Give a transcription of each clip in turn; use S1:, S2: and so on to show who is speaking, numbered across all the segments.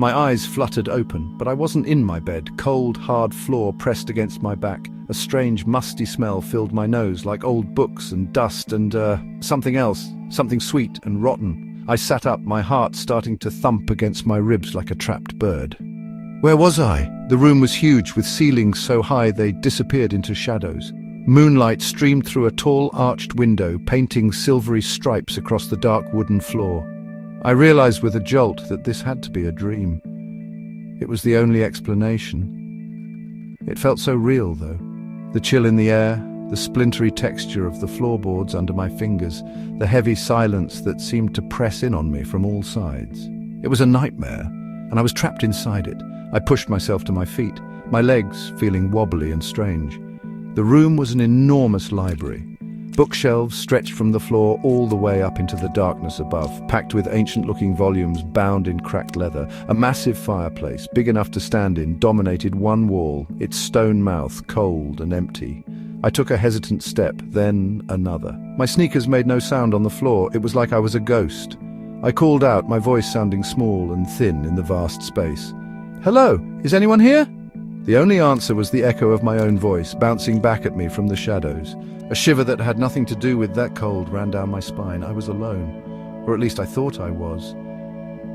S1: My eyes fluttered open, but I wasn't in my bed. Cold, hard floor pressed against my back. A strange, musty smell filled my nose, like old books and dust and, something else, something sweet and rotten. I sat up, my heart starting to thump against my ribs like a trapped bird. Where was I? The room was huge, with ceilings so high they disappeared into shadows. Moonlight streamed through a tall, arched window, painting silvery stripes across the dark wooden floor. I realized with a jolt that this had to be a dream. It was the only explanation. It felt so real, though. The chill in the air, the splintery texture of the floorboards under my fingers, the heavy silence that seemed to press in on me from all sides. It was a nightmare, and I was trapped inside it. I pushed myself to my feet, my legs feeling wobbly and strange. The room was an enormous library. Bookshelves stretched from the floor all the way up into the darkness above, packed with ancient-looking volumes bound in cracked leather. A massive fireplace, big enough to stand in, dominated one wall, its stone mouth cold and empty. I took a hesitant step, then another. My sneakers made no sound on the floor. It was like I was a ghost. I called out, my voice sounding small and thin in the vast space. "Hello, is anyone here?" The only answer was the echo of my own voice, bouncing back at me from the shadows. A shiver that had nothing to do with that cold ran down my spine. I was alone, or at least I thought I was.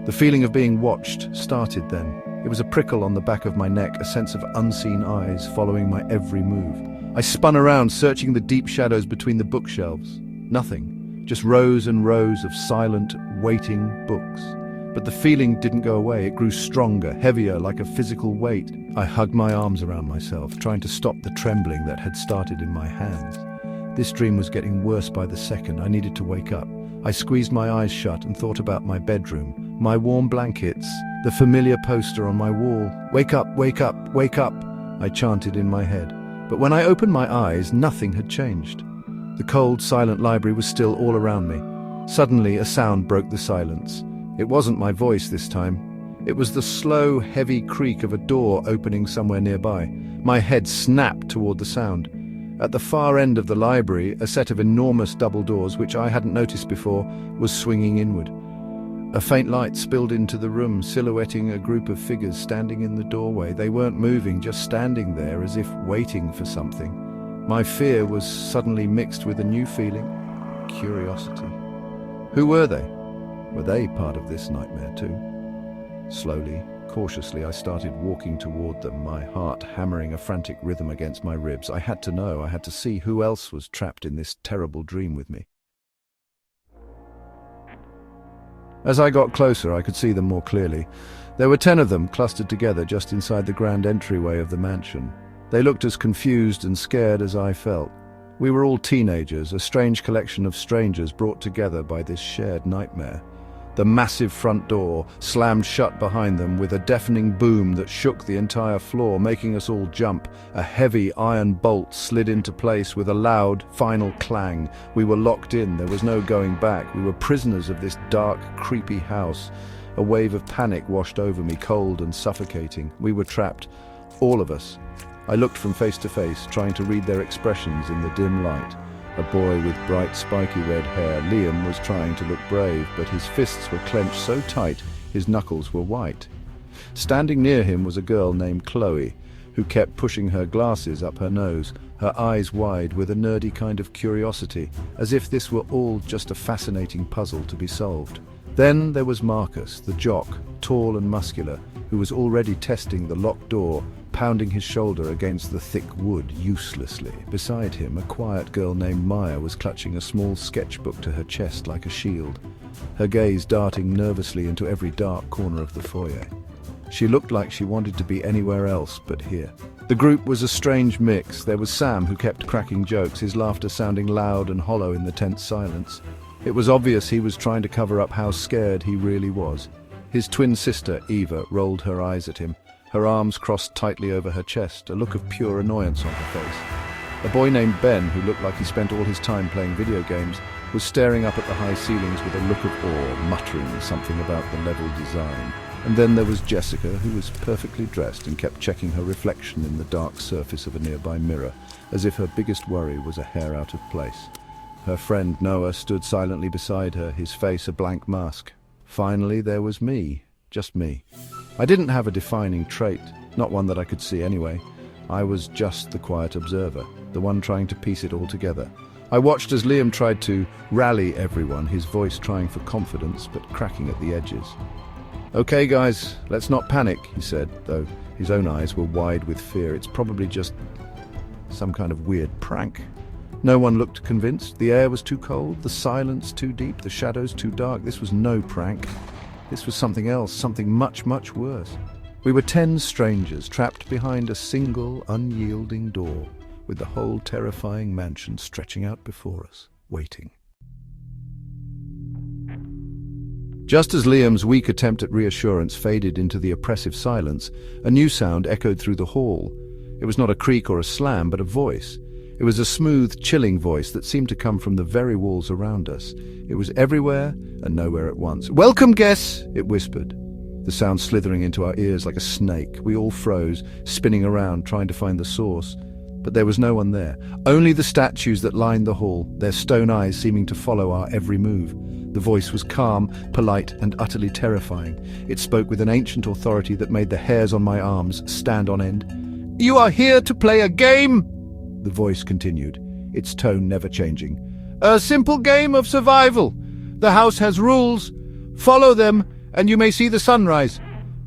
S1: The feeling of being watched started then. It was a prickle on the back of my neck, a sense of unseen eyes following my every move. I spun around, searching the deep shadows between the bookshelves. Nothing, just rows and rows of silent, waiting books. But the feeling didn't go away. It grew stronger, heavier, like a physical weight. I hugged my arms around myself, trying to stop the trembling that had started in my hands. This dream was getting worse by the second. I needed to wake up. I squeezed my eyes shut and thought about my bedroom, my warm blankets, the familiar poster on my wall. "Wake up, wake up, wake up," I chanted in my head. But when I opened my eyes, nothing had changed. The cold, silent library was still all around me. Suddenly, a sound broke the silence. It wasn't my voice this time. It was the slow, heavy creak of a door opening somewhere nearby. My head snapped toward the sound. At the far end of the library, a set of enormous double doors, which I hadn't noticed before, was swinging inward. A faint light spilled into the room, silhouetting a group of figures standing in the doorway. They weren't moving, just standing there as if waiting for something. My fear was suddenly mixed with a new feeling, curiosity. Who were they? Were they part of this nightmare too? Slowly, cautiously, I started walking toward them, my heart hammering a frantic rhythm against my ribs. I had to know, I had to see who else was trapped in this terrible dream with me. As I got closer, I could see them more clearly. There were 10 of them clustered together just inside the grand entryway of the mansion. They looked as confused and scared as I felt. We were all teenagers, a strange collection of strangers brought together by this shared nightmare. The massive front door slammed shut behind them with a deafening boom that shook the entire floor, making us all jump. A heavy iron bolt slid into place with a loud, final clang. We were locked in. There was no going back. We were prisoners of this dark, creepy house. A wave of panic washed over me, cold and suffocating. We were trapped, all of us. I looked from face to face, trying to read their expressions in the dim light. A boy with bright, spiky red hair, Liam, was trying to look brave, but his fists were clenched so tight his knuckles were white. Standing near him was a girl named Chloe, who kept pushing her glasses up her nose, her eyes wide with a nerdy kind of curiosity, as if this were all just a fascinating puzzle to be solved. Then there was Marcus, the jock, tall and muscular, who was already testing the locked door, pounding his shoulder against the thick wood uselessly. Beside him, a quiet girl named Maya was clutching a small sketchbook to her chest like a shield, her gaze darting nervously into every dark corner of the foyer. She looked like she wanted to be anywhere else but here. The group was a strange mix. There was Sam, who kept cracking jokes, his laughter sounding loud and hollow in the tense silence. It was obvious he was trying to cover up how scared he really was. His twin sister, Eva, rolled her eyes at him, her arms crossed tightly over her chest, a look of pure annoyance on her face. A boy named Ben, who looked like he spent all his time playing video games, was staring up at the high ceilings with a look of awe, muttering something about the level design. And then there was Jessica, who was perfectly dressed and kept checking her reflection in the dark surface of a nearby mirror, as if her biggest worry was a hair out of place. Her friend Noah stood silently beside her, his face a blank mask. Finally, there was me, just me. I didn't have a defining trait, not one that I could see anyway. I was just the quiet observer, the one trying to piece it all together. I watched as Liam tried to rally everyone, his voice trying for confidence but cracking at the edges. "Okay, guys, let's not panic," he said, though his own eyes were wide with fear. "It's probably just some kind of weird prank." No one looked convinced. The air was too cold, the silence too deep, the shadows too dark. This was no prank. This was something else, something much, much worse. We were 10 strangers trapped behind a single, unyielding door, with the whole terrifying mansion stretching out before us, waiting. Just as Liam's weak attempt at reassurance faded into the oppressive silence, a new sound echoed through the hall. It was not a creak or a slam, but a voice. It was a smooth, chilling voice that seemed to come from the very walls around us. It was everywhere and nowhere at once. "Welcome, guests," it whispered, the sound slithering into our ears like a snake. We all froze, spinning around, trying to find the source. But there was no one there. Only the statues that lined the hall, their stone eyes seeming to follow our every move. The voice was calm, polite, and utterly terrifying. It spoke with an ancient authority that made the hairs on my arms stand on end. "You are here to play a game," the voice continued, its tone never changing. "A simple game of survival. The house has rules. Follow them, and you may see the sunrise.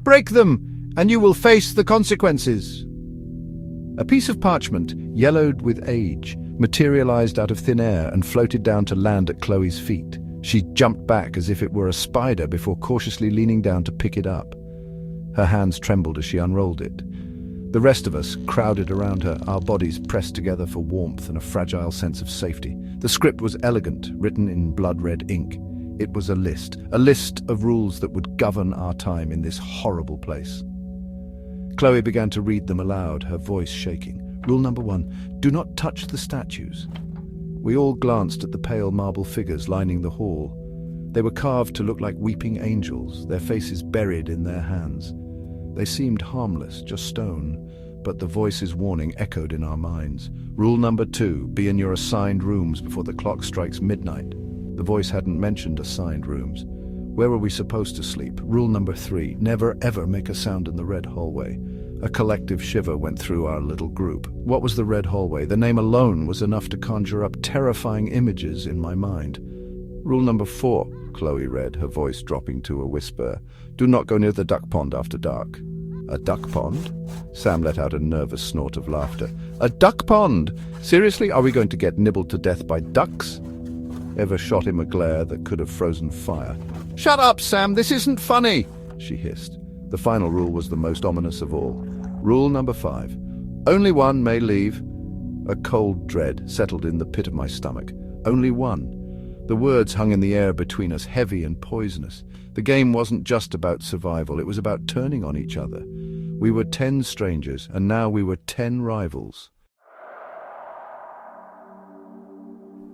S1: Break them, and you will face the consequences." A piece of parchment, yellowed with age, materialized out of thin air and floated down to land at Chloe's feet. She jumped back as if it were a spider before cautiously leaning down to pick it up. Her hands trembled as she unrolled it. The rest of us crowded around her, our bodies pressed together for warmth and a fragile sense of safety. The script was elegant, written in blood-red ink. It was a list of rules that would govern our time in this horrible place. Chloe began to read them aloud, her voice shaking. "Rule number 1, do not touch the statues." We all glanced at the pale marble figures lining the hall. They were carved to look like weeping angels, their faces buried in their hands. They seemed harmless, just stone, but the voice's warning echoed in our minds. "Rule number 2, be in your assigned rooms before the clock strikes midnight." The voice hadn't mentioned assigned rooms. Where were we supposed to sleep? Rule number 3, never ever make a sound in the red hallway. A collective shiver went through our little group. What was the red hallway? The name alone was enough to conjure up terrifying images in my mind. "Rule number 4, Chloe read, her voice dropping to a whisper. "Do not go near the duck pond after dark." "A duck pond?" Sam let out a nervous snort of laughter. "A duck pond? Seriously, are we going to get nibbled to death by ducks?" Eva shot him a glare that could have frozen fire. "Shut up, Sam, this isn't funny," she hissed. The final rule was the most ominous of all. Rule number 5, only one may leave. A cold dread settled in the pit of my stomach. Only one. The words hung in the air between us, heavy and poisonous. The game wasn't just about survival, it was about turning on each other. We were 10 strangers, and now we were 10 rivals.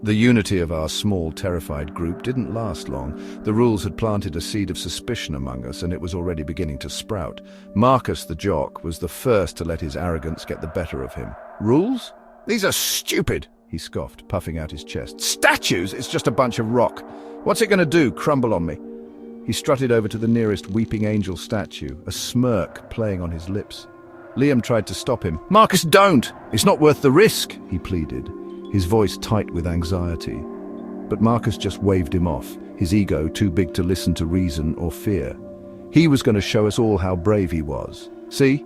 S1: The unity of our small, terrified group didn't last long. The rules had planted a seed of suspicion among us, and it was already beginning to sprout. Marcus, the jock, was the first to let his arrogance get the better of him. "Rules? These are stupid," he scoffed, puffing out his chest. "Statues? It's just a bunch of rock. What's it going to do, crumble on me?" He strutted over to the nearest weeping angel statue, a smirk playing on his lips. Liam tried to stop him. "Marcus, don't! It's not worth the risk," he pleaded, his voice tight with anxiety. But Marcus just waved him off, his ego too big to listen to reason or fear. He was going to show us all how brave he was. "See?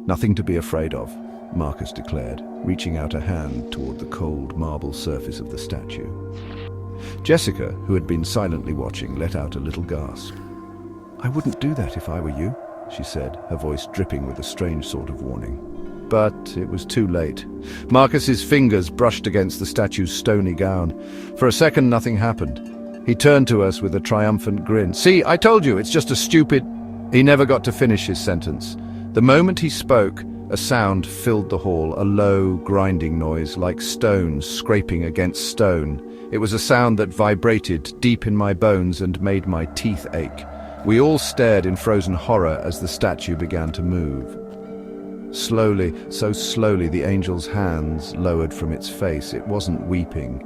S1: Nothing to be afraid of," Marcus declared, reaching out a hand toward the cold marble surface of the statue. Jessica, who had been silently watching, let out a little gasp. "I wouldn't do that if I were you," she said, her voice dripping with a strange sort of warning. But it was too late. Marcus's fingers brushed against the statue's stony gown. For a second, nothing happened. He turned to us with a triumphant grin. "See, I told you, it's just a stupid—" He never got to finish his sentence. The moment he spoke, a sound filled the hall, a low, grinding noise, like stones scraping against stone. It was a sound that vibrated deep in my bones and made my teeth ache. We all stared in frozen horror as the statue began to move. Slowly, so slowly, the angel's hands lowered from its face. It wasn't weeping.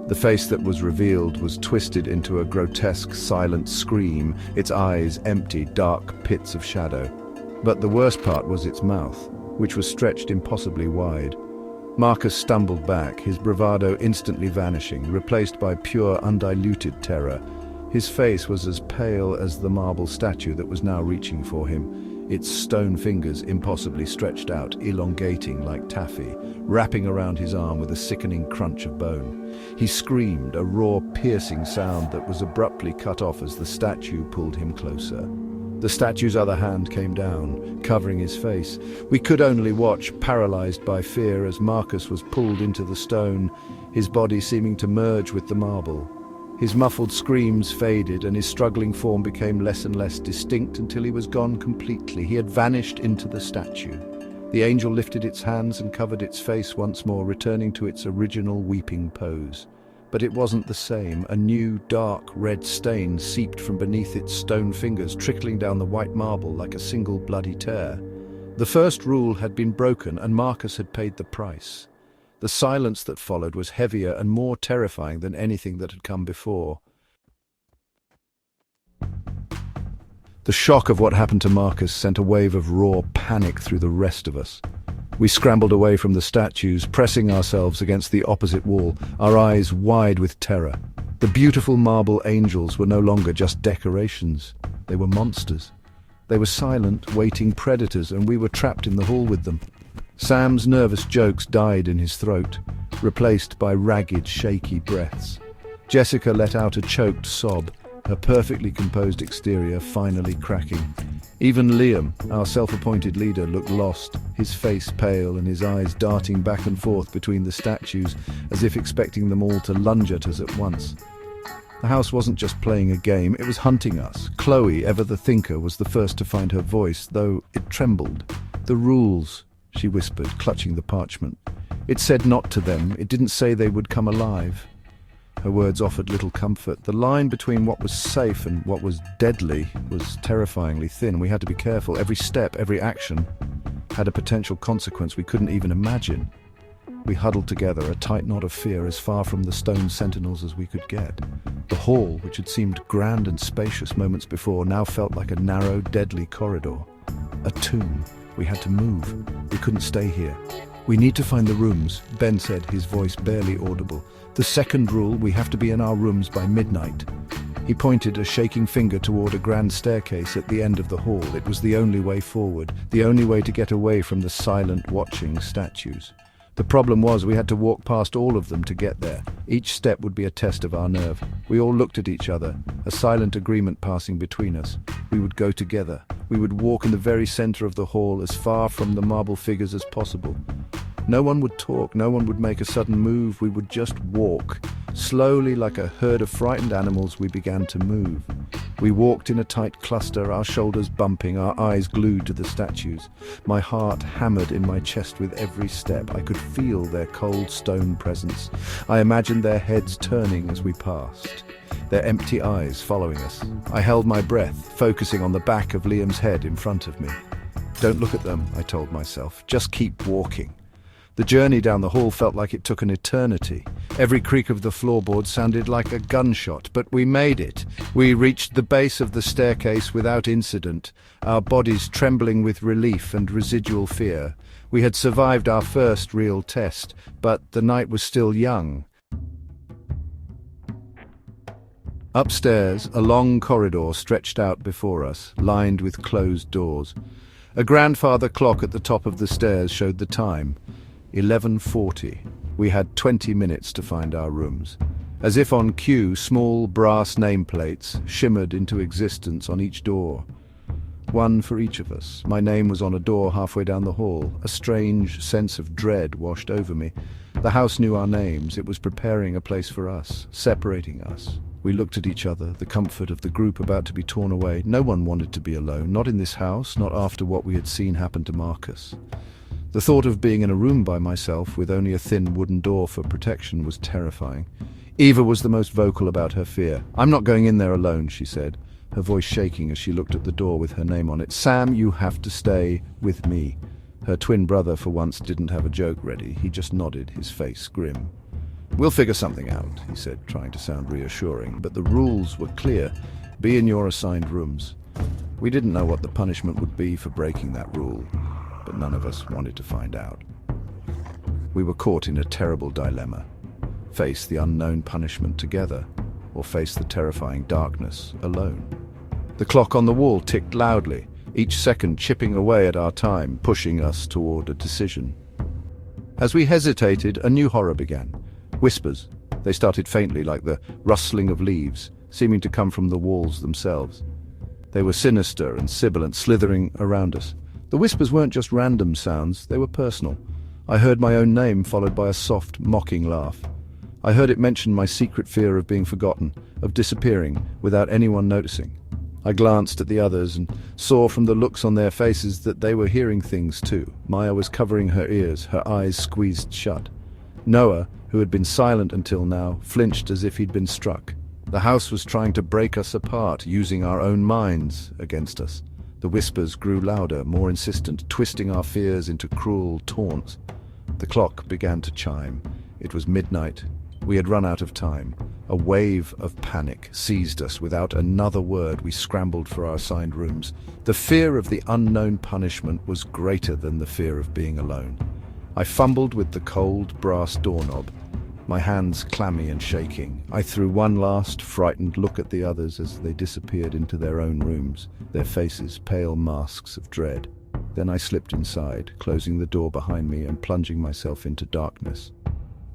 S1: The face that was revealed was twisted into a grotesque, silent scream, its eyes empty, dark pits of shadow. But the worst part was its mouth, which was stretched impossibly wide. Marcus stumbled back, his bravado instantly vanishing, replaced by pure, undiluted terror. His face was as pale as the marble statue that was now reaching for him, its stone fingers impossibly stretched out, elongating like taffy, wrapping around his arm with a sickening crunch of bone. He screamed, a raw, piercing sound that was abruptly cut off as the statue pulled him closer. The statue's other hand came down, covering his face. We could only watch, paralyzed by fear, as Marcus was pulled into the stone, his body seeming to merge with the marble. His muffled screams faded, and his struggling form became less and less distinct until he was gone completely. He had vanished into the statue. The angel lifted its hands and covered its face once more, returning to its original weeping pose. But it wasn't the same. A new, dark, red stain seeped from beneath its stone fingers, trickling down the white marble like a single bloody tear. The first rule had been broken, and Marcus had paid the price. The silence that followed was heavier and more terrifying than anything that had come before. The shock of what happened to Marcus sent a wave of raw panic through the rest of us. We scrambled away from the statues, pressing ourselves against the opposite wall, our eyes wide with terror. The beautiful marble angels were no longer just decorations. They were monsters. They were silent, waiting predators, and we were trapped in the hall with them. Sam's nervous jokes died in his throat, replaced by ragged, shaky breaths. Jessica let out a choked sob, her perfectly composed exterior finally cracking. Even Liam, our self-appointed leader, looked lost, his face pale and his eyes darting back and forth between the statues, as if expecting them all to lunge at us at once. The house wasn't just playing a game, it was hunting us. Chloe, ever the thinker, was the first to find her voice, though it trembled. "The rules," she whispered, clutching the parchment. "It said not to them, it didn't say they would come alive." Her words offered little comfort. The line between what was safe and what was deadly was terrifyingly thin. We had to be careful. Every step, every action had a potential consequence we couldn't even imagine. We huddled together, a tight knot of fear, as far from the stone sentinels as we could get. The hall, which had seemed grand and spacious moments before, now felt like a narrow, deadly corridor. A tomb. We had to move. We couldn't stay here. "We need to find the rooms," Ben said, his voice barely audible. "The second rule, we have to be in our rooms by midnight." He pointed a shaking finger toward a grand staircase at the end of the hall. It was the only way forward, the only way to get away from the silent, watching statues. The problem was we had to walk past all of them to get there. Each step would be a test of our nerve. We all looked at each other, a silent agreement passing between us. We would go together. We would walk in the very center of the hall, as far from the marble figures as possible. No one would talk, no one would make a sudden move. We would just walk. Slowly, like a herd of frightened animals, we began to move. We walked in a tight cluster, our shoulders bumping, our eyes glued to the statues. My heart hammered in my chest with every step. I could feel their cold stone presence. I imagined their heads turning as we passed, their empty eyes following us. I held my breath, focusing on the back of Liam's head in front of me. "Don't look at them," I told myself. "Just keep walking." The journey down the hall felt like it took an eternity. Every creak of the floorboard sounded like a gunshot, but we made it. We reached the base of the staircase without incident, our bodies trembling with relief and residual fear. We had survived our first real test, but the night was still young. Upstairs, a long corridor stretched out before us, lined with closed doors. A grandfather clock at the top of the stairs showed the time. 11:40. We had 20 minutes to find our rooms. As if on cue, small brass nameplates shimmered into existence on each door. One for each of us. My name was on a door halfway down the hall. A strange sense of dread washed over me. The house knew our names. It was preparing a place for us, separating us. We looked at each other, the comfort of the group about to be torn away. No one wanted to be alone, not in this house, not after what we had seen happen to Marcus. The thought of being in a room by myself with only a thin wooden door for protection was terrifying. Eva was the most vocal about her fear. "I'm not going in there alone," she said, her voice shaking as she looked at the door with her name on it. "Sam, you have to stay with me." Her twin brother, for once, didn't have a joke ready. He just nodded, his face grim. "We'll figure something out," he said, trying to sound reassuring, but the rules were clear. Be in your assigned rooms. We didn't know what the punishment would be for breaking that rule, but none of us wanted to find out. We were caught in a terrible dilemma. Face the unknown punishment together, or face the terrifying darkness alone. The clock on the wall ticked loudly, each second chipping away at our time, pushing us toward a decision. As we hesitated, a new horror began. Whispers. They started faintly, like the rustling of leaves, seeming to come from the walls themselves. They were sinister and sibilant, slithering around us. The whispers weren't just random sounds, they were personal. I heard my own name followed by a soft, mocking laugh. I heard it mention my secret fear of being forgotten, of disappearing without anyone noticing. I glanced at the others and saw from the looks on their faces that they were hearing things too. Maya was covering her ears, her eyes squeezed shut. Noah, who had been silent until now, flinched as if he'd been struck. The house was trying to break us apart, using our own minds against us. The whispers grew louder, more insistent, twisting our fears into cruel taunts. The clock began to chime. It was midnight. We had run out of time. A wave of panic seized us. Without another word, we scrambled for our assigned rooms. The fear of the unknown punishment was greater than the fear of being alone. I fumbled with the cold brass doorknob, my hands clammy and shaking. I threw one last, frightened look at the others as they disappeared into their own rooms, their faces pale masks of dread. Then I slipped inside, closing the door behind me and plunging myself into darkness.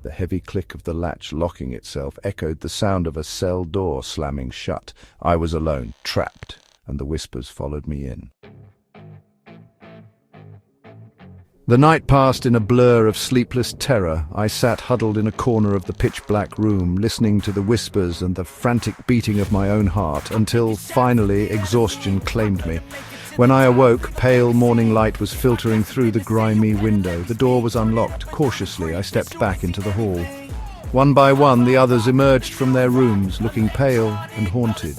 S1: The heavy click of the latch locking itself echoed the sound of a cell door slamming shut. I was alone, trapped, and the whispers followed me in. The night passed in a blur of sleepless terror. I sat huddled in a corner of the pitch-black room, listening to the whispers and the frantic beating of my own heart, until, finally, exhaustion claimed me. When I awoke, pale morning light was filtering through the grimy window. The door was unlocked. Cautiously, I stepped back into the hall. One by one, the others emerged from their rooms, looking pale and haunted.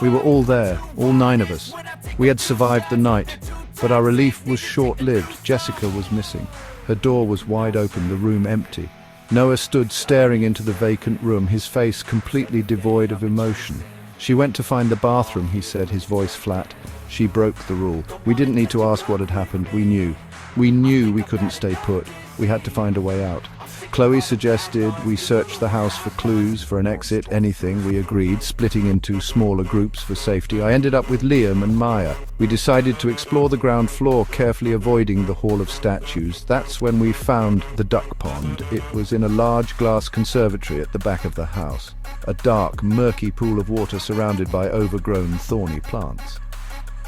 S1: We were all there, all 9 of us. We had survived the night, but our relief was short-lived. Jessica was missing. Her door was wide open, the room empty. Noah stood staring into the vacant room, his face completely devoid of emotion. "She went to find the bathroom," he said, his voice flat. She broke the rule. We didn't need to ask what had happened. We knew. We knew we couldn't stay put. We had to find a way out. Chloe suggested we search the house for clues, for an exit, anything. We agreed, splitting into smaller groups for safety. I ended up with Liam and Maya. We decided to explore the ground floor, carefully avoiding the Hall of Statues. That's when we found the duck pond. It was in a large glass conservatory at the back of the house. A dark, murky pool of water surrounded by overgrown, thorny plants.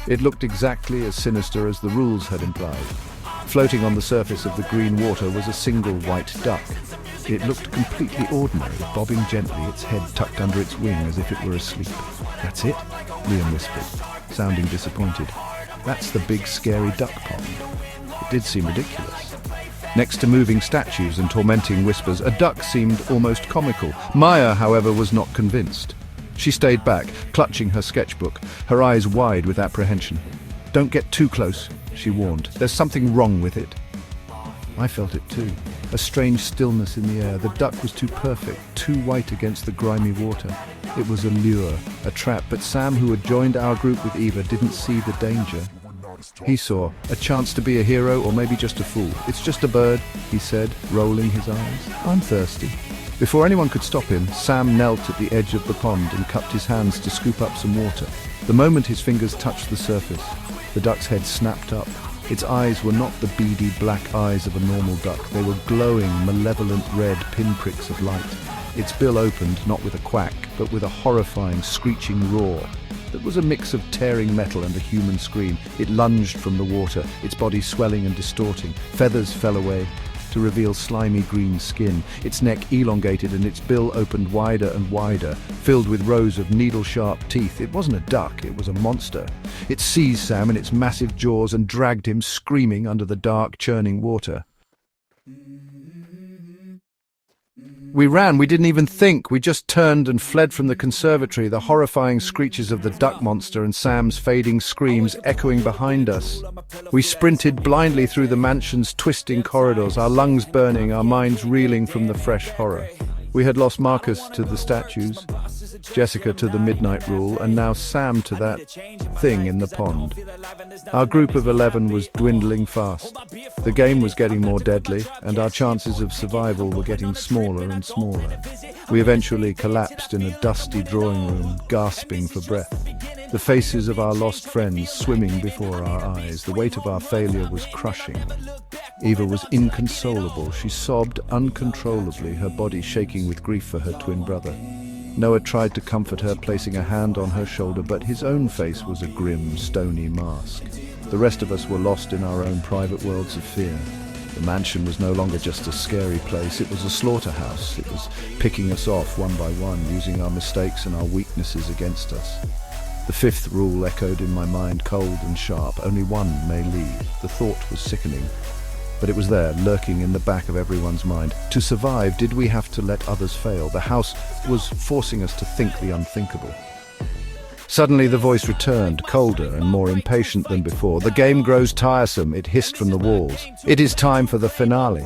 S1: It looked exactly as sinister as the rules had implied. Floating on the surface of the green water was a single white duck. It looked completely ordinary, bobbing gently, its head tucked under its wing as if it were asleep. "That's it?" Liam whispered, sounding disappointed. "That's the big, scary duck pond." It did seem ridiculous. Next to moving statues and tormenting whispers, a duck seemed almost comical. Maya, however, was not convinced. She stayed back, clutching her sketchbook, her eyes wide with apprehension. "Don't get too close," she warned. "There's something wrong with it." I felt it too. A strange stillness in the air. The duck was too perfect, too white against the grimy water. It was a lure, a trap, but Sam, who had joined our group with Eva, didn't see the danger. He saw a chance to be a hero, or maybe just a fool. "It's just a bird," he said, rolling his eyes. "I'm thirsty." Before anyone could stop him, Sam knelt at the edge of the pond and cupped his hands to scoop up some water. The moment his fingers touched the surface, the duck's head snapped up. Its eyes were not the beady black eyes of a normal duck. They were glowing, malevolent red pinpricks of light. Its bill opened, not with a quack, but with a horrifying, screeching roar that was a mix of tearing metal and a human scream. It lunged from the water, its body swelling and distorting. Feathers fell away to reveal slimy green skin. Its neck elongated and its bill opened wider and wider, filled with rows of needle-sharp teeth. It wasn't a duck, it was a monster. It seized Sam in its massive jaws and dragged him screaming under the dark, churning water. We ran, we didn't even think. We just turned and fled from the conservatory, the horrifying screeches of the duck monster and Sam's fading screams echoing behind us. We sprinted blindly through the mansion's twisting corridors, our lungs burning, our minds reeling from the fresh horror. We had lost Marcus to the statues, Jessica to the midnight rule, and now Sam to that thing in the pond. Our group of 11 was dwindling fast. The game was getting more deadly, and our chances of survival were getting smaller and smaller. We eventually collapsed in a dusty drawing room, gasping for breath. The faces of our lost friends swimming before our eyes. The weight of our failure was crushing. Eva was inconsolable. She sobbed uncontrollably, her body shaking with grief for her twin brother. Noah tried to comfort her, placing a hand on her shoulder, but his own face was a grim, stony mask. The rest of us were lost in our own private worlds of fear. The mansion was no longer just a scary place, it was a slaughterhouse. It was picking us off one by one, using our mistakes and our weaknesses against us. The fifth rule echoed in my mind, cold and sharp. Only one may leave. The thought was sickening, but it was there, lurking in the back of everyone's mind. To survive, did we have to let others fail? The house was forcing us to think the unthinkable. Suddenly the voice returned, colder and more impatient than before. The game grows tiresome, it hissed from the walls. It is time for the finale.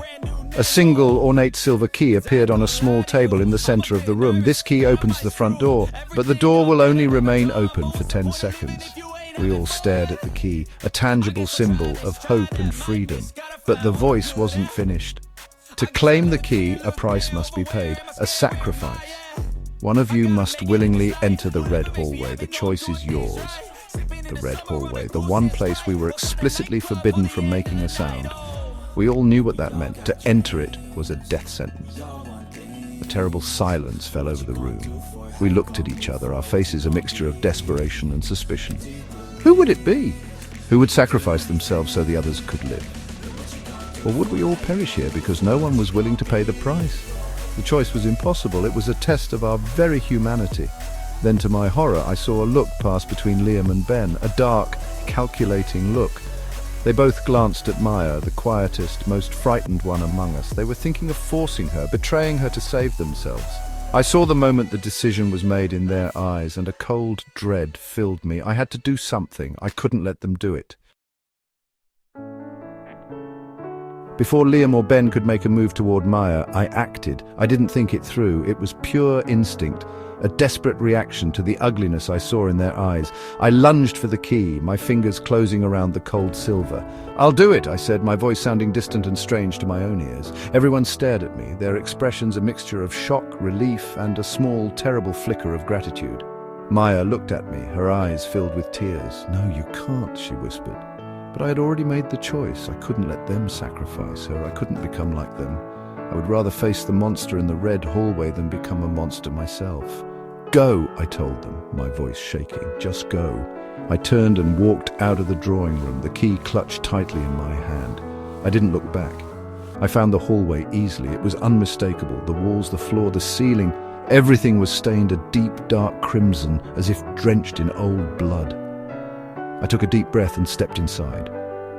S1: A single ornate silver key appeared on a small table in the center of the room. This key opens the front door, but the door will only remain open for 10 seconds. We all stared at the key, a tangible symbol of hope and freedom. But the voice wasn't finished. To claim the key, a price must be paid, a sacrifice. One of you must willingly enter the red hallway. The choice is yours. The red hallway, the one place we were explicitly forbidden from making a sound. We all knew what that meant. To enter it was a death sentence. A terrible silence fell over the room. We looked at each other, our faces a mixture of desperation and suspicion. Who would it be? Who would sacrifice themselves so the others could live? Or would we all perish here because no one was willing to pay the price? The choice was impossible. It was a test of our very humanity. Then, to my horror, I saw a look pass between Liam and Ben, a dark, calculating look. They both glanced at Maya, the quietest, most frightened one among us. They were thinking of forcing her, betraying her to save themselves. I saw the moment the decision was made in their eyes, and a cold dread filled me. I had to do something. I couldn't let them do it. Before Liam or Ben could make a move toward Maya, I acted. I didn't think it through. It was pure instinct, a desperate reaction to the ugliness I saw in their eyes. I lunged for the key, my fingers closing around the cold silver. "I'll do it," I said, my voice sounding distant and strange to my own ears. Everyone stared at me, their expressions a mixture of shock, relief, and a small, terrible flicker of gratitude. Maya looked at me, her eyes filled with tears. "No, you can't," she whispered. But I had already made the choice. I couldn't let them sacrifice her. I couldn't become like them. I would rather face the monster in the red hallway than become a monster myself. "Go," I told them, my voice shaking. "Just go." I turned and walked out of the drawing room, the key clutched tightly in my hand. I didn't look back. I found the hallway easily. It was unmistakable. The walls, the floor, the ceiling, everything was stained a deep, dark crimson, as if drenched in old blood. I took a deep breath and stepped inside.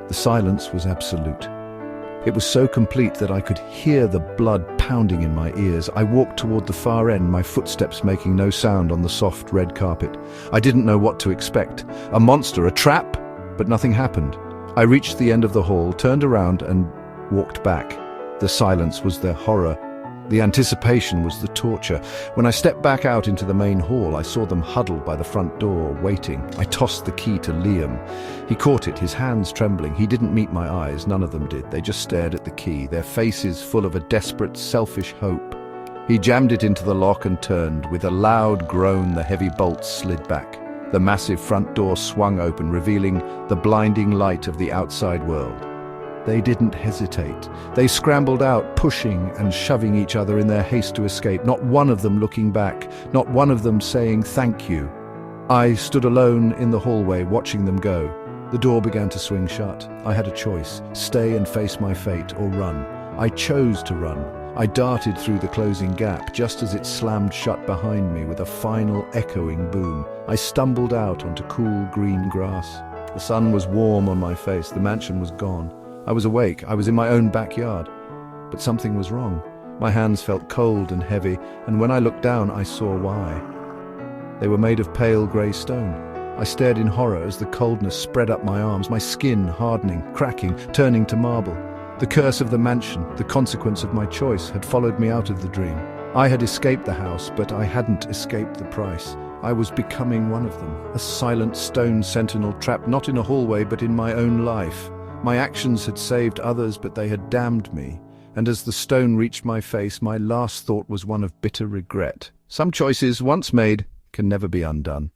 S1: The silence was absolute. It was so complete that I could hear the blood pounding in my ears. I walked toward the far end, my footsteps making no sound on the soft red carpet. I didn't know what to expect. A monster, a trap? But nothing happened. I reached the end of the hall, turned around and walked back. The silence was the horror. The anticipation was the torture. When I stepped back out into the main hall, I saw them huddled by the front door, waiting. I tossed the key to Liam. He caught it, his hands trembling. He didn't meet my eyes, none of them did. They just stared at the key, their faces full of a desperate, selfish hope. He jammed it into the lock and turned. With a loud groan, the heavy bolts slid back. The massive front door swung open, revealing the blinding light of the outside world. They didn't hesitate. They scrambled out, pushing and shoving each other in their haste to escape, not one of them looking back, not one of them saying thank you. I stood alone in the hallway, watching them go. The door began to swing shut. I had a choice, stay and face my fate, or run. I chose to run. I darted through the closing gap, just as it slammed shut behind me with a final echoing boom. I stumbled out onto cool green grass. The sun was warm on my face. The mansion was gone. I was awake. I was in my own backyard. But something was wrong. My hands felt cold and heavy, and when I looked down, I saw why. They were made of pale grey stone. I stared in horror as the coldness spread up my arms, my skin hardening, cracking, turning to marble. The curse of the mansion, the consequence of my choice, had followed me out of the dream. I had escaped the house, but I hadn't escaped the price. I was becoming one of them, a silent stone sentinel trapped not in a hallway but in my own life. My actions had saved others, but they had damned me. And as the stone reached my face, my last thought was one of bitter regret. Some choices, once made, can never be undone.